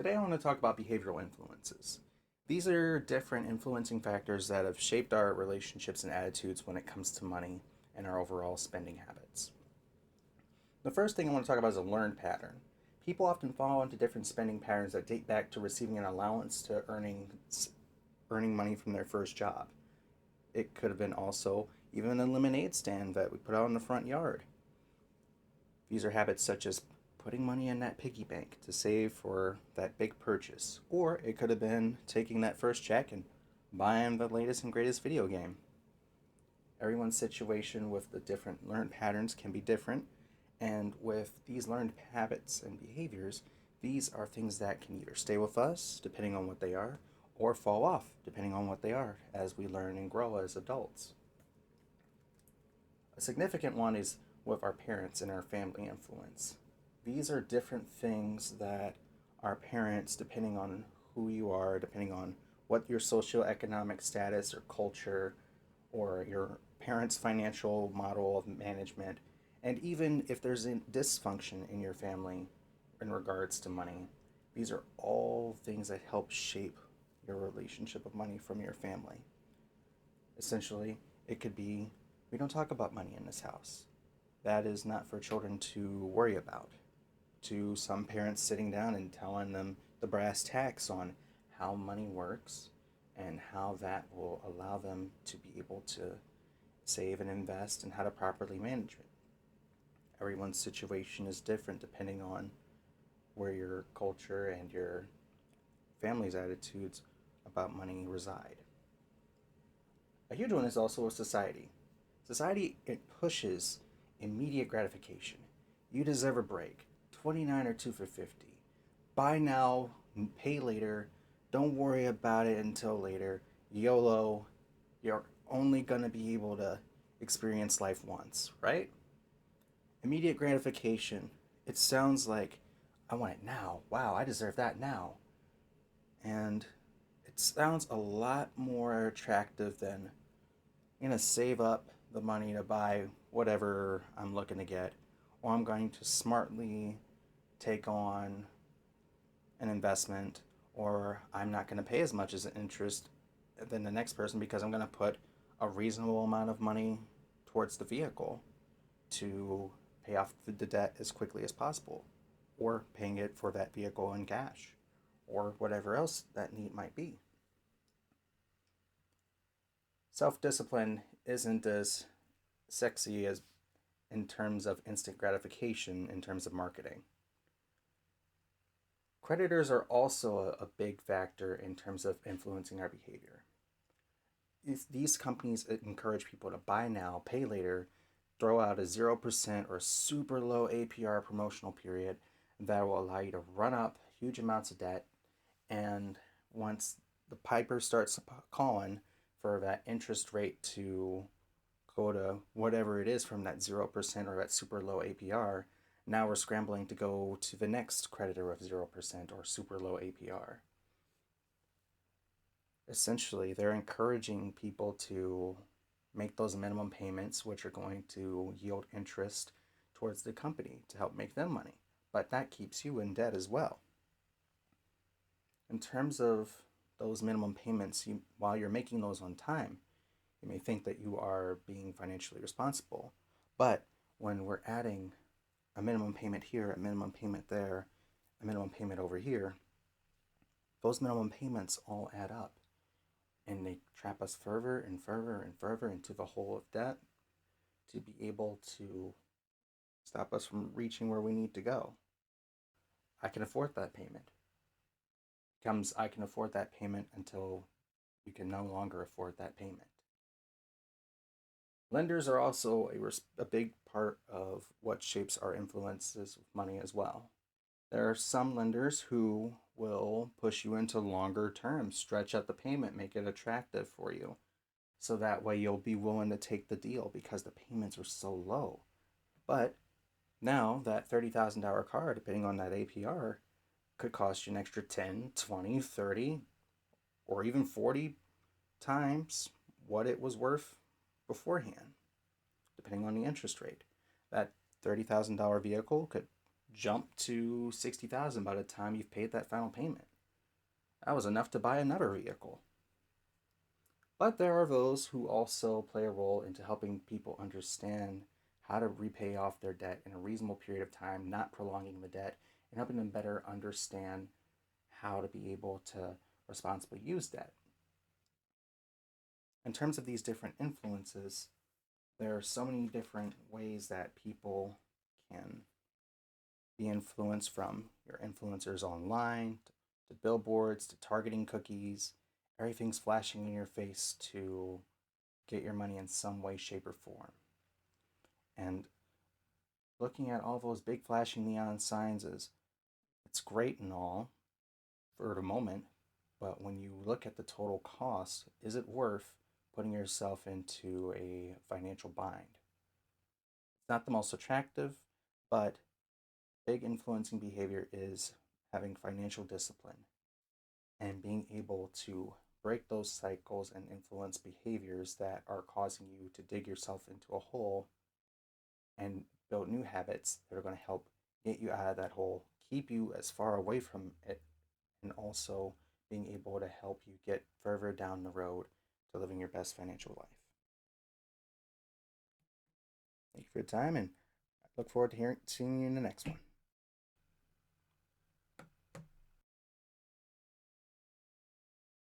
Today I want to talk about behavioral influences. These are different influencing factors that have shaped our relationships and attitudes when it comes to money and our overall spending habits. The first thing I want to talk about is a learned pattern. People often fall into different spending patterns that date back to receiving an allowance to earning money from their first job. It could have been also even a lemonade stand that we put out in the front yard. These are habits such as putting money in that piggy bank to save for that big purchase. Or it could have been taking that first check and buying the latest and greatest video game. Everyone's situation with the different learned patterns can be different, and with these learned habits and behaviors, these are things that can either stay with us, depending on what they are, or fall off, depending on what they are, as we learn and grow as adults. A significant one is with our parents and our family influence. These are different things that our parents, depending on who you are, depending on what your socioeconomic status or culture or your parents' financial model of management, and even if there's a dysfunction in your family in regards to money, these are all things that help shape your relationship with money from your family. Essentially, it could be we don't talk about money in this house. That is not for children to worry about. To some parents sitting down and telling them the brass tacks on how money works and how that will allow them to be able to save and invest and how to properly manage it. Everyone's situation is different depending on where your culture and your family's attitudes about money reside. A huge one is also society. Society, it pushes immediate gratification. You deserve a break. 29 or 2 for 50. Buy now, pay later. Don't worry about it until later. YOLO. You're only going to be able to experience life once, right? Immediate gratification. It sounds like I want it now. Wow, I deserve that now. And it sounds a lot more attractive than I'm going to save up the money to buy whatever I'm looking to get, or I'm going to smartly take on an investment, or I'm not going to pay as much as an interest than the next person because I'm going to put a reasonable amount of money towards the vehicle to pay off the debt as quickly as possible, or paying it for that vehicle in cash, or whatever else that need might be. Self discipline isn't as sexy as in terms of instant gratification in terms of marketing. Creditors are also a big factor in terms of influencing our behavior. These companies encourage people to buy now, pay later, throw out a 0% or super low APR promotional period that will allow you to run up huge amounts of debt. And once the piper starts calling for that interest rate to go to whatever it is from that 0% or that super low APR, now we're scrambling to go to the next creditor of 0% or super low APR. Essentially, they're encouraging people to make those minimum payments, which are going to yield interest towards the company to help make them money. But that keeps you in debt as well. In terms of those minimum payments, while you're making those on time, you may think that you are being financially responsible. But when we're adding a minimum payment here, a minimum payment there, a minimum payment over here, those minimum payments all add up and they trap us further and further and further into the hole of debt to be able to stop us from reaching where we need to go. I can afford that payment. I can afford that payment until you can no longer afford that payment. Lenders are also a big part of what shapes our influences with money as well. There are some lenders who will push you into longer terms, stretch out the payment, make it attractive for you. So that way you'll be willing to take the deal because the payments are so low. But now that $30,000 car, depending on that APR, could cost you an extra 10, 20, 30, or even 40 times what it was worth beforehand, depending on the interest rate. That $30,000 vehicle could jump to 60,000 by the time you've paid that final payment. That was enough to buy another vehicle. But there are those who also play a role into helping people understand how to repay off their debt in a reasonable period of time, not prolonging the debt, and helping them better understand how to be able to responsibly use debt. In terms of these different influences, there are so many different ways that people can be influenced, from your influencers online to billboards to targeting cookies. Everything's flashing in your face to get your money in some way, shape, or form. And looking at all those big flashing neon signs is, it's great and all for the moment, but when you look at the total cost, is it worth putting yourself into a financial bind? It's not the most attractive, but big influencing behavior is having financial discipline and being able to break those cycles and influence behaviors that are causing you to dig yourself into a hole and build new habits that are going to help get you out of that hole, keep you as far away from it, and also being able to help you get further down the road to living your best financial life. Thank you for your time, and I look forward to seeing you in the next one.